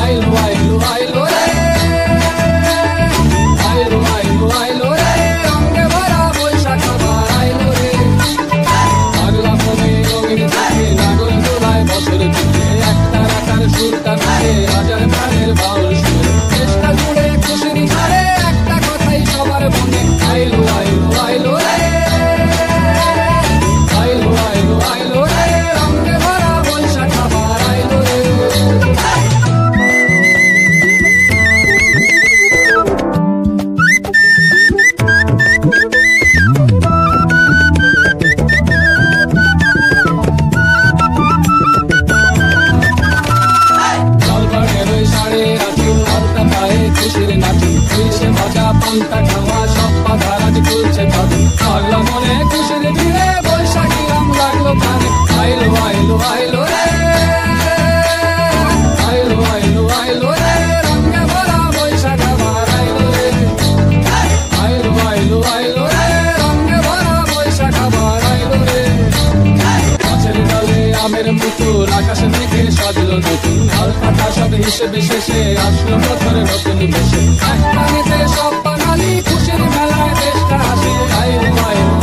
আইলো আইলো আইলো রে, আইলো আইলো আইলো রে, রঙে ভরা বৈশাখ আবার আইলো রে। পাগলা মনে রঙিন চোখে নাগর দোলায় বছর চোখে একটা রাখার সুর কানে হাজার প্রাণের বাউল সুর। চেষ্টা জুড়ে খুশির ঝড়ে একটা কথাই সবার মনে, আইলো আইলো আইলো রে, আইলো আইলো আইলো রে, রঙে ভরা বৈশাখ আবার আইলো রে। খুশির নাচি খুশি মজা পান্তা খাওয়া সব পাধারাজ তুলছে তাদের পাগলা মনে খুশির ভিড়ে বৈশাখী রং লাগলো কানে। আইলো আইলো আইলো রে, আইলো আইলো আইলো রে, রঙে ভরা বৈশাখ আবার আইলো রে। আইলো আইলো আইলো রে, রঙে ভরা বৈশাখ আবার আইলো রে। গাছের ডালে আমের মুকুল আকাশে মেঘে সাজলো নতুন, হাল কাটা সব হিসেবে শেষে আসলো বছর নতুন বেশে। একটা নিতে সব বাঙালি খুশির মেলায় দেশটা হাসে। আইলো আইলো